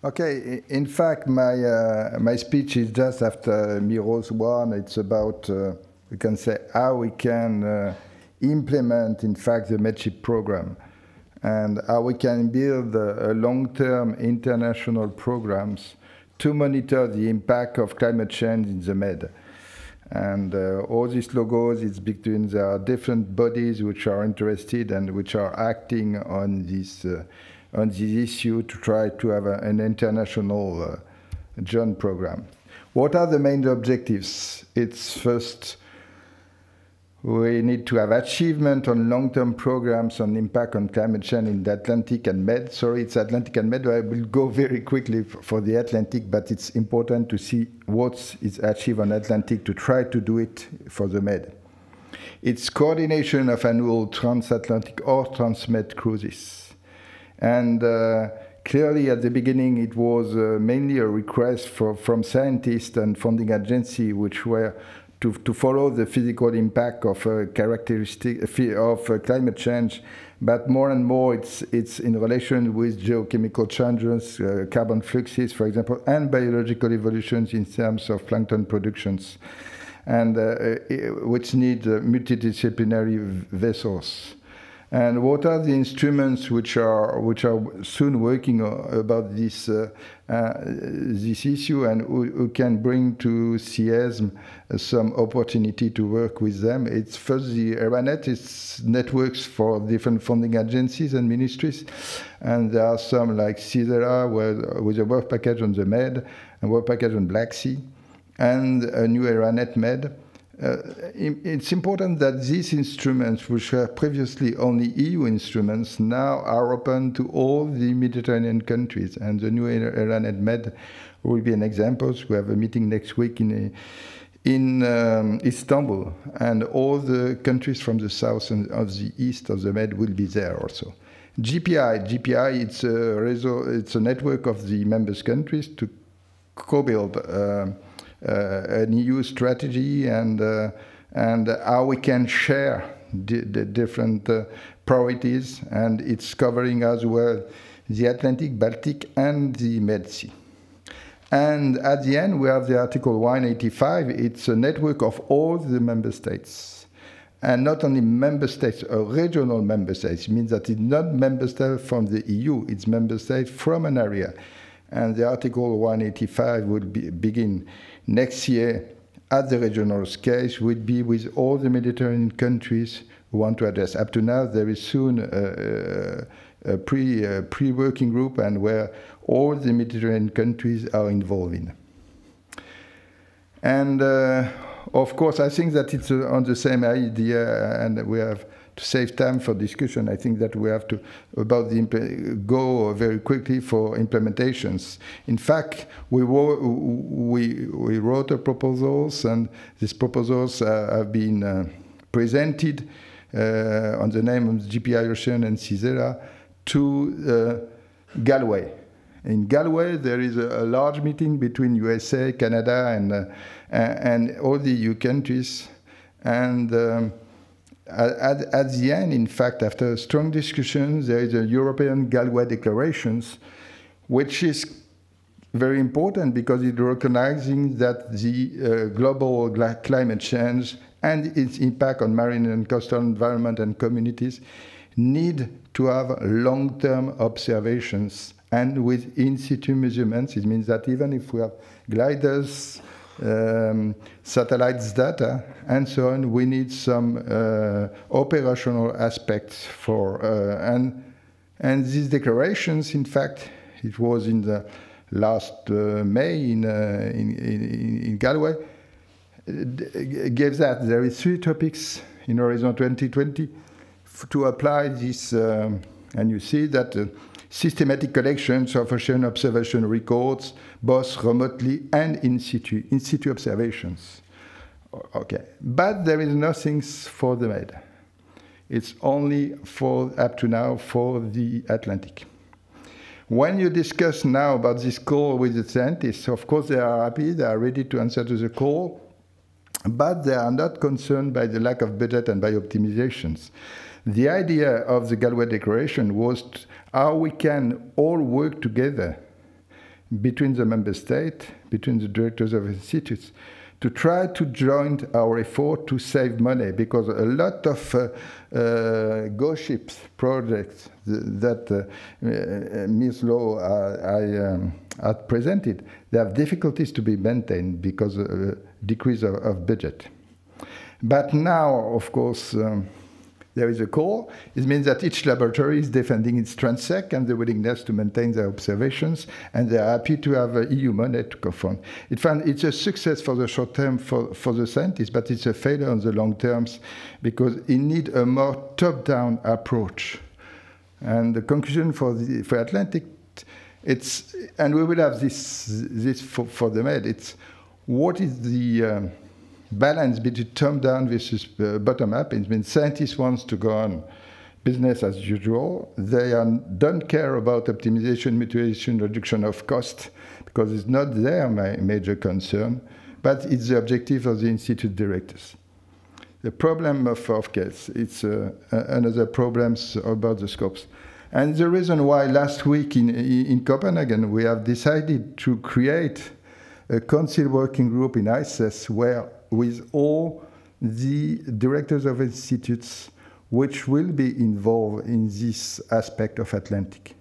Okay, in fact, my speech is just after Miro's one. It's about, we can say, how we can implement, in fact, the MEDSHIP program, and how we can build long-term international programs to monitor the impact of climate change in the Med. And all these logos, it's between, there are different bodies which are interested and which are acting on this issue to try to have an international joint program. What are the main objectives? It's first, we need to have achievement on long-term programs on impact on climate change in the Atlantic and Med. Sorry, it's Atlantic and Med. I will go very quickly for the Atlantic, but it's important to see what is achieved on Atlantic to try to do it for the Med. It's coordination of annual transatlantic or transmed cruises. And clearly at the beginning it was mainly a request from scientists and funding agencies which were to follow the physical impact of characteristic of climate change, but more and more it's in relation with geochemical changes, carbon fluxes, for example, and biological evolutions in terms of plankton productions, and which need multidisciplinary vessels. And what are the instruments which are soon working about this this issue, and who can bring to CIESM some opportunity to work with them? It's first the ERANET, it's networks for different funding agencies and ministries, and there are some like CIESM with a work package on the Med and work package on Black Sea, and a new ERANET Med. It's important that these instruments, which were previously only EU instruments, now are open to all the Mediterranean countries, and the new ERANET Med will be an example. We have a meeting next week in Istanbul, and all the countries from the south and of the east of the Med will be there also. GPI, it's a network of the members countries to co-build an EU strategy and how we can share the different priorities, and it's covering as well the Atlantic, Baltic, and the Med Sea. And at the end, we have the Article 185. It's a network of all the member states, and not only member states, regional member states. It means that it's not member states from the EU; it's member states from an area. And the Article 185 will begin next year at the regional scale, would be with all the Mediterranean countries who want to address. Up to now, there is soon a pre-working group, and where all the Mediterranean countries are involved in. And of course, I think that it's on the same idea, and we have to save time for discussion. I think that we have to go very quickly for implementations. In fact, we wrote proposals, and these proposals have been presented on the name of GPI Ocean and CISERA to Galway. In Galway, there is a large meeting between USA, Canada, and all the EU countries, and at the end, in fact, after strong discussions, there is a European Galway Declaration, which is very important because it recognizing that the global climate change and its impact on marine and coastal environment and communities need to have long-term observations, and with in-situ measurements. It means that even if we have gliders, satellites data, and so on, we need some operational aspects for, and these declarations, in fact, it was in the last May in Galway, gave that there is 3 topics in Horizon 2020 to apply this, and you see that systematic collections of ocean observation records, both remotely and in situ observations. Okay, but there is nothing for the Med. It's only for, up to now, for the Atlantic. When you discuss now about this call with the scientists, of course they are happy, they are ready to answer to the call, but they are not concerned by the lack of budget and by optimizations. The idea of the Galway Declaration was how we can all work together between the member state, between the directors of institutes, to try to join our effort to save money, because a lot of Go ships projects that Ms. Lowe had presented, they have difficulties to be maintained because of decrease of budget. But now, of course, there is a call. It means that each laboratory is defending its transect and the willingness to maintain their observations, and they're happy to have EU money to confront. It's a success for the short term for the scientists, but it's a failure on the long terms, because it needs a more top-down approach. And the conclusion for Atlantic, and we will have this for the Med, it's what is the balance between top-down versus bottom-up. It means scientists want to go on business as usual. They don't care about optimization, mutualization, reduction of cost, because it's not their major concern, but it's the objective of the institute directors. The problem of case, it's another problems about the scopes. And the reason why last week in Copenhagen we have decided to create a council working group in ICES where with all the directors of institutes which will be involved in this aspect of Atlantic.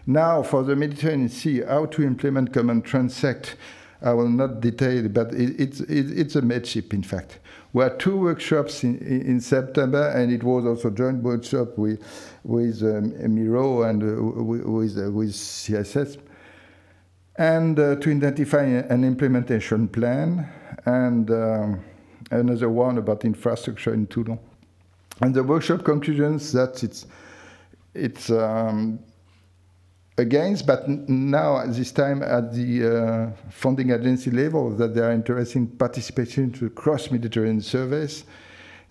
Now, for the Mediterranean Sea, how to implement common transect, I will not detail, but it's a medship, in fact. We had 2 workshops in September, and it was also a joint workshop with Miro and with CIESM, and to identify an implementation plan, and another one about infrastructure in Toulon. And the workshop conclusions that it's against, but now this time at the funding agency level, that they are interested in participation to cross-Mediterranean surveys,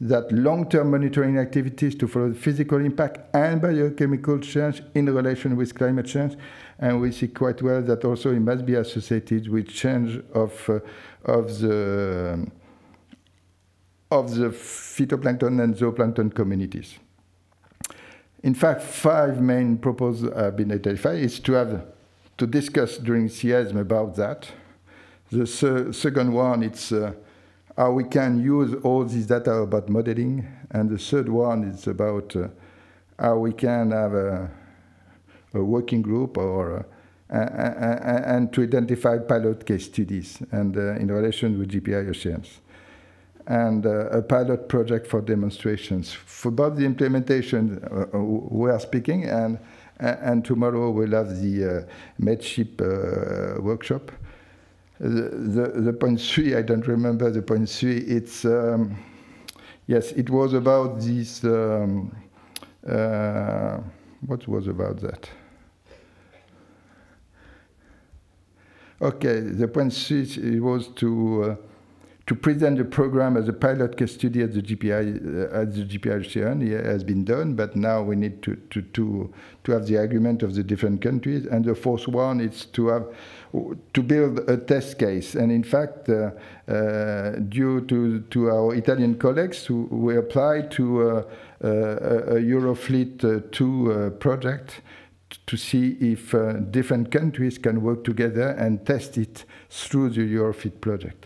that long-term monitoring activities to follow the physical impact and biochemical change in relation with climate change. And we see quite well that also it must be associated with change of the phytoplankton and zooplankton communities. In fact, 5 main proposals have been identified. It's to discuss during CIESM about that. The second one, it's how we can use all this data about modeling. And the third one is about how we can have a working group or and to identify pilot case studies and in relation with GPI Oceans. And a pilot project for demonstrations. For about the implementation, we are speaking, and tomorrow we'll have the Medship workshop. The point 3, I don't remember the point 3. It's yes, it was about this. What was about that? Okay, the point 3 it was to present the program as a pilot case study at the GPI Ocean. It has been done, but now we need to have the agreement of the different countries. And the fourth one is to build a test case. And in fact, due to our Italian colleagues, we applied to a Eurofleet 2 project to see if different countries can work together and test it through the Eurofleet project.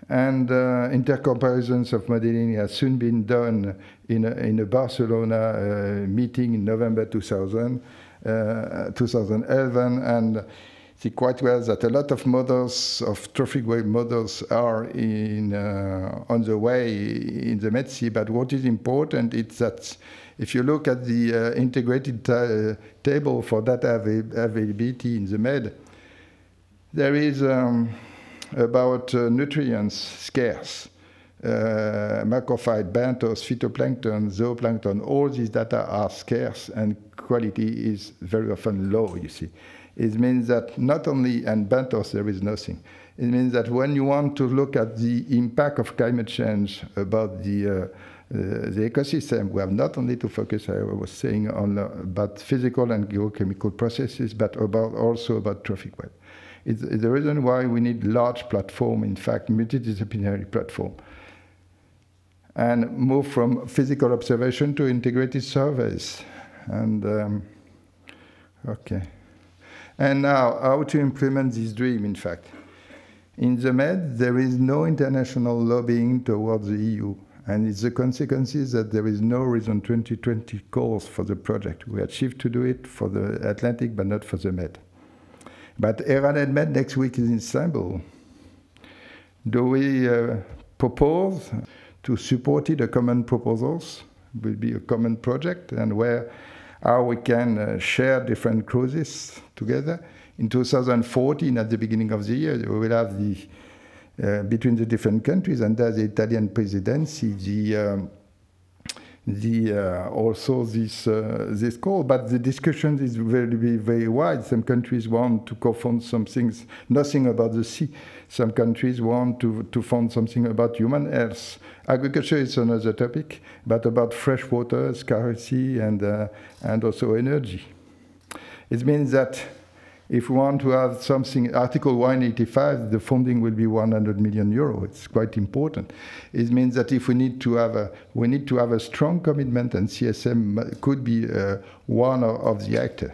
And intercomparisons of modeling has soon been done in a Barcelona meeting in November 2011, and see quite well that a lot of models, of trophic wave models, are on the way in the Med Sea. But what is important is that if you look at the integrated table for data availability in the Med, there is about nutrients scarce, macrophyte, benthos, phytoplankton, zooplankton, all these data are scarce and quality is very often low, you see. It means that not only, and benthos there is nothing, it means that when you want to look at the impact of climate change about the ecosystem, we have not only to focus, I was saying, on about physical and geochemical processes, but also about trophic web. It's the reason why we need large platform, in fact, multidisciplinary platform, and move from physical observation to integrated surveys. And okay, And now, how to implement this dream, in fact? In the Med, there is no international lobbying towards the EU, and it's the consequences that there is no Horizon 2020 calls for the project. We achieved to do it for the Atlantic, but not for the Med. But Eranet Med next week is in Istanbul. Do we propose to support it, a common proposals? Will be a common project, and how we can share different cruises together. In 2014, at the beginning of the year, we will have the between the different countries under the Italian presidency, also this call. But the discussion is very, very wide. Some countries want to co-fund some things, nothing about the sea. Some countries want to fund something about human health. Agriculture is another topic, but about fresh water, scarcity, and also energy. It means that if we want to have something, Article 185, the funding will be 100 million euro. It's quite important. It means that if we need to have a strong commitment, and CSM could be one of the actors.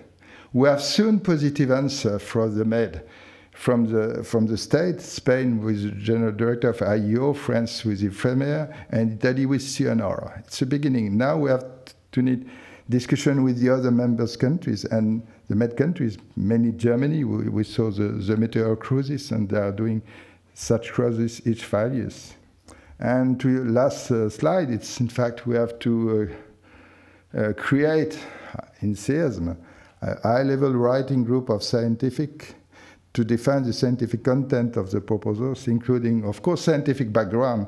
We have soon positive answer from the Med, from the state, Spain with the general director of IEO, France with the Premier, and Italy with CNR. It's a beginning. Now we have to need discussion with the other members countries and the Med countries, mainly Germany. We saw the Meteor cruises, and they are doing such cruises each 5 years. And to your last slide, it's in fact we have to create in CIESM a high-level writing group of scientific to define the scientific content of the proposals, including, of course, scientific background,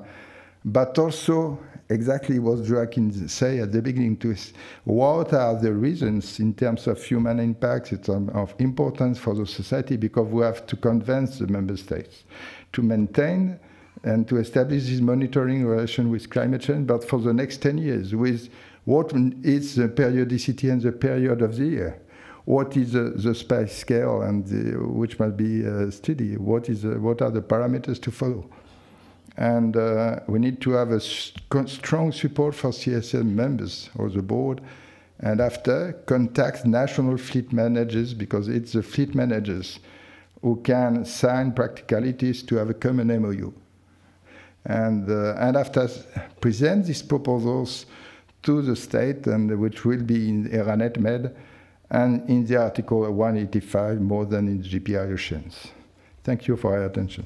but also exactly what Joachim said at the beginning, to what are the reasons in terms of human impact, it's of importance for the society, because we have to convince the member states to maintain and to establish this monitoring relation with climate change, but for the next 10 years, with what is the periodicity and the period of the year. What is the space scale, and which must be steady? What are the parameters to follow? And we need to have a strong support for CSM members or the board, and after contact national fleet managers, because it's the fleet managers who can sign practicalities to have a common MOU. And after present these proposals to the state, and which will be in Eranet Med and in the Article 185 more than in GPI Oceans. Thank you for your attention.